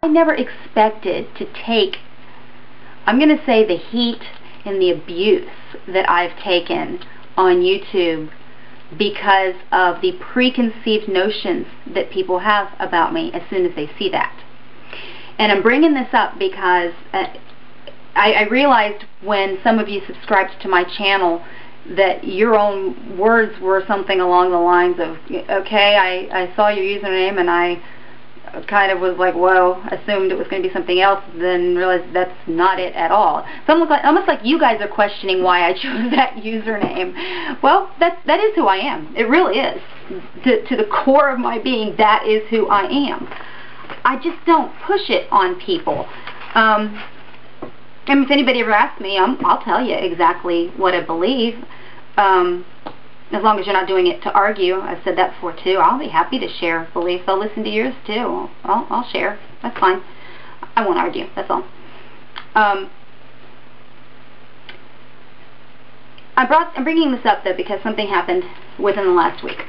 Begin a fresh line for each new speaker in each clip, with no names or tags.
I never expected to take, I'm going to say, the heat and the abuse that I've taken on YouTube because of the preconceived notions that people have about me as soon as they see that. And I'm bringing this up because I realized when some of you subscribed to my channel that your own words were something along the lines of, okay, I saw your username and I kind of was like, whoa, assumed it was going to be something else, then realized that's not it at all. So almost like you guys are questioning why I chose that username. Well, that is who I am. It really is. To the core of my being, that is who I am. I just don't push it on people. And if anybody ever asks me, I'll tell you exactly what I believe. As long as you're not doing it to argue. I've said that before too. I'll be happy to share beliefs. I'll listen to yours too. I'll share. That's fine. I won't argue. That's all. I'm bringing this up though because something happened within the last week,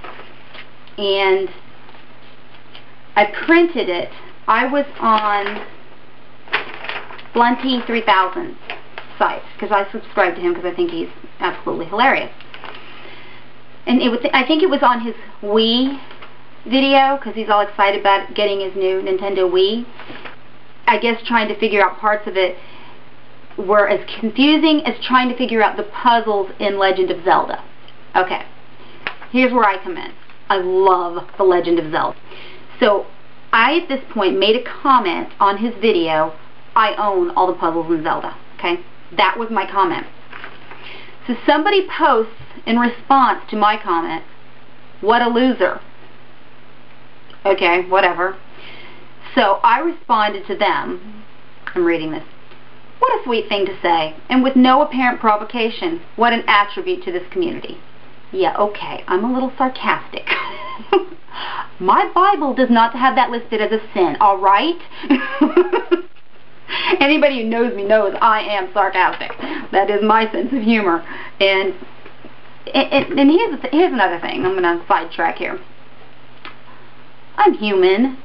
and I printed it. I was on Blunty 3000 site because I subscribe to him because I think he's absolutely hilarious. And I think it was on his Wii video because he's all excited about getting his new Nintendo Wii. I guess trying to figure out parts of it were as confusing as trying to figure out the puzzles in Legend of Zelda. Okay, here's where I come in. I love the Legend of Zelda. So I, at this point, made a comment on his video, I own all the puzzles in Zelda. Okay, that was my comment. So somebody posts in response to my comment, what a loser. Okay, whatever. So I responded to them. I'm reading this. What a sweet thing to say, and with no apparent provocation. What an attribute to this community. Yeah, okay, I'm a little sarcastic. My Bible does not have that listed as a sin, alright? Anybody who knows me knows I am sarcastic. That is my sense of humor. And here's another thing. I'm going to sidetrack here. I'm human.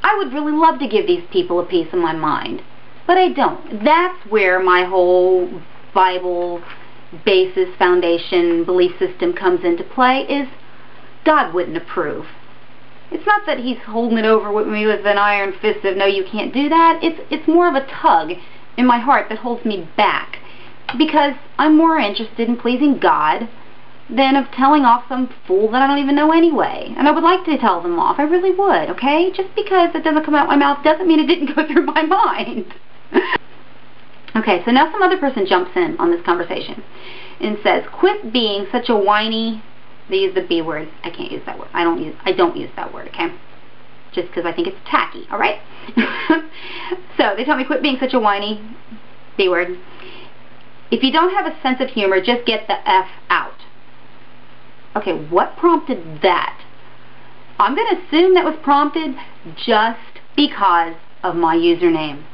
I would really love to give these people a piece of my mind, but I don't. That's where my whole Bible basis, foundation, belief system comes into play, is God wouldn't approve. It's not that he's holding it over with me with an iron fist of, no, you can't do that. It's more of a tug in my heart that holds me back, because I'm more interested in pleasing God than of telling off some fool that I don't even know anyway. And I would like to tell them off. I really would, okay? Just because it doesn't come out my mouth doesn't mean it didn't go through my mind. Okay, so now some other person jumps in on this conversation and says, quit being such a whiny... They use the B word. I can't use that word. I don't use that word, okay? Just because I think it's tacky, alright? So, they tell me, quit being such a whiny B word. If you don't have a sense of humor, just get the F out. Okay, what prompted that? I'm going to assume that was prompted just because of my username.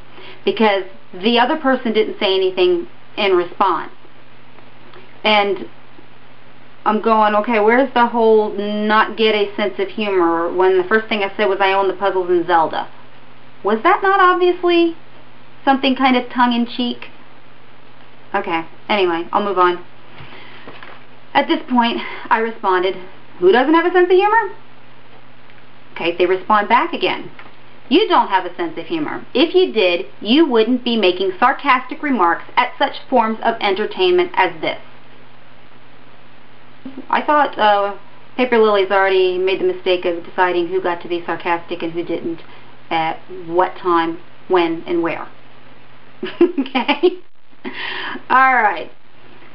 Because the other person didn't say anything in response. And I'm going, okay, where's the whole not get a sense of humor when the first thing I said was I own the puzzles in Zelda? Was that not obviously something kind of tongue-in-cheek? Okay, anyway, I'll move on. At this point, I responded, who doesn't have a sense of humor? Okay, they respond back again. You don't have a sense of humor. If you did, you wouldn't be making sarcastic remarks at such forms of entertainment as this. I thought Paper Lily's already made the mistake of deciding who got to be sarcastic and who didn't, at what time, when, and where. Okay? Alright.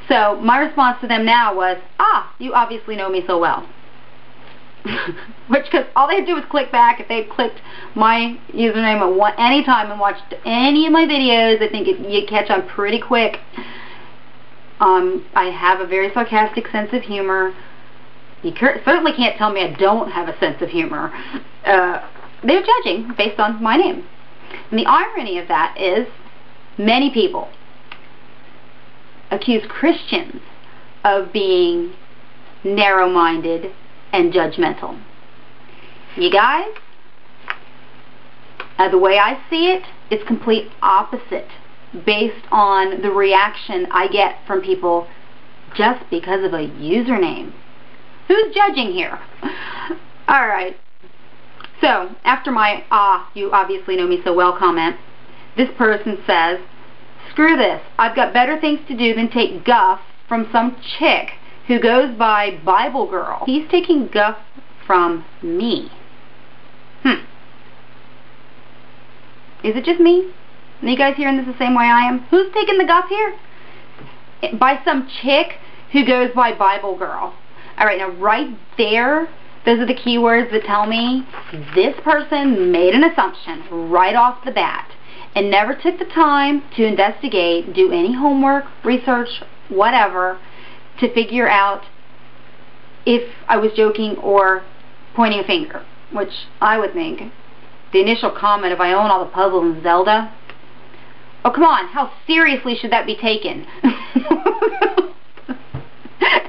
So, my response to them now was, you obviously know me so well. Which, because all they had to do was click back. If they clicked my username at any time and watched any of my videos, I think you'd catch on pretty quick. I have a very sarcastic sense of humor. You certainly can't tell me I don't have a sense of humor. They're judging based on my name. And the irony of that is many people accuse Christians of being narrow-minded and judgmental. You guys, The way I see it, it's complete opposite based on the reaction I get from people just because of a username. Who's judging here? Alright. So, after my, you obviously know me so well comment, this person says, screw this. I've got better things to do than take guff from some chick who goes by Biblegirl. He's taking guff from me. Is it just me? Are you guys hearing this the same way I am? Who's taking the guff here? By some chick who goes by Biblegirl. Alright, now right there, those are the keywords that tell me this person made an assumption right off the bat and never took the time to investigate, do any homework, research, whatever, to figure out if I was joking or pointing a finger, which I would think. The initial comment, if I own all the puzzles in Zelda. Oh, come on, how seriously should that be taken?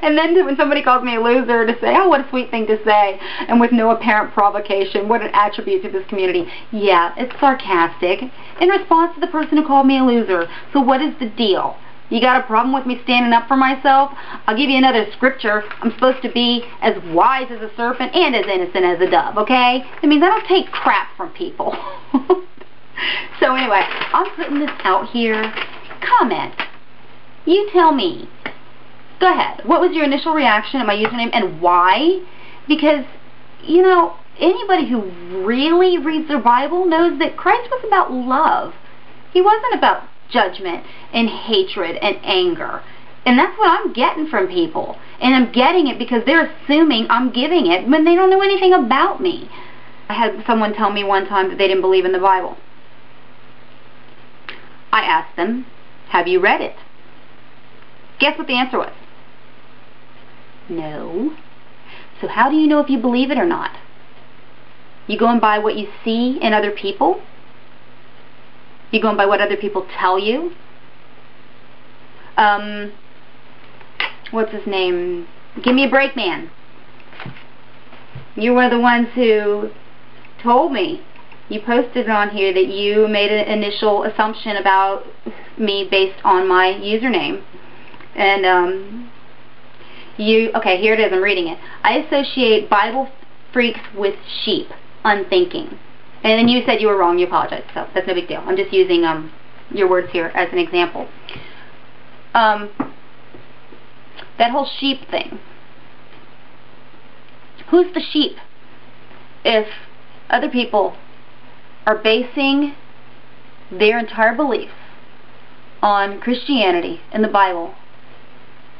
And then when somebody calls me a loser, to say, oh, what a sweet thing to say, and with no apparent provocation, what an attribute to this community. Yeah, it's sarcastic, in response to the person who called me a loser. So what is the deal? You got a problem with me standing up for myself? I'll give you another scripture. I'm supposed to be as wise as a serpent and as innocent as a dove, okay? That means I don't take crap from people. So anyway, I'm putting this out here. Comment. You tell me. Go ahead. What was your initial reaction to my username and why? Because, you know, anybody who really reads their Bible knows that Christ was about love. He wasn't about judgment and hatred and anger. And that's what I'm getting from people. And I'm getting it because they're assuming I'm giving it when they don't know anything about me. I had someone tell me one time that they didn't believe in the Bible. I asked them, have you read it? Guess what the answer was? No. So how do you know if you believe it or not? You going by what you see in other people? You going by what other people tell you? What's his name? Give me a break, man. You're one of the ones who told me. You posted on here that you made an initial assumption about me based on my username. And, okay, here it is, I'm reading it. I associate Bible freaks with sheep, unthinking. And then you said you were wrong, you apologize, so that's no big deal. I'm just using your words here as an example. That whole sheep thing. Who's the sheep? If other people are basing their entire beliefs on Christianity and the Bible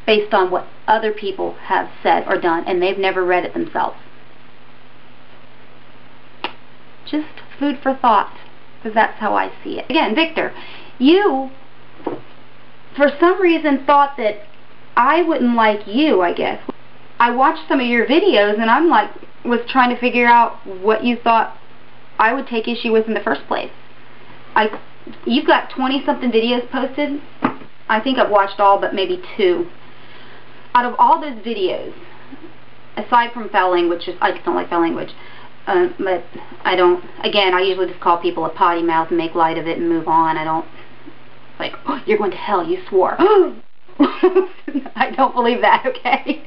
based on what other people have said or done, and they've never read it themselves. Just food for thought, because that's how I see it. Again, Victor, you, for some reason, thought that I wouldn't like you, I guess. I watched some of your videos, and I'm like, was trying to figure out what you thought I would take issue with in the first place. You've got 20-something videos posted. I think I've watched all but maybe 2. Out of all those videos, aside from foul language, I just don't like foul language, but I don't, again, I usually just call people a potty mouth and make light of it and move on. I don't, like, oh, you're going to hell, you swore. I don't believe that, okay?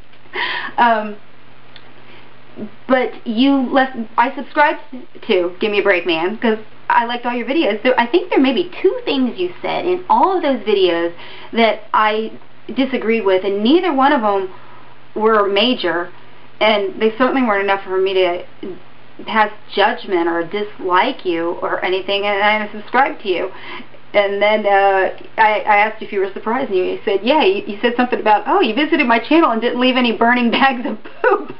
But I subscribed to Give Me a Break, Man, because I liked all your videos. I think there may be 2 things you said in all of those videos that I disagreed with, and neither one of them were major, and they certainly weren't enough for me to pass judgment or dislike you or anything, and I subscribed to you. And then I asked if you were surprised, and you said, yeah, you said something about, oh, you visited my channel and didn't leave any burning bags of poop.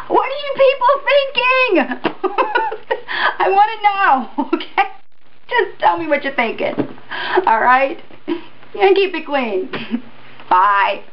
What are you people thinking? I want to know, okay? Just tell me what you're thinking. Alright? And keep it clean. Bye.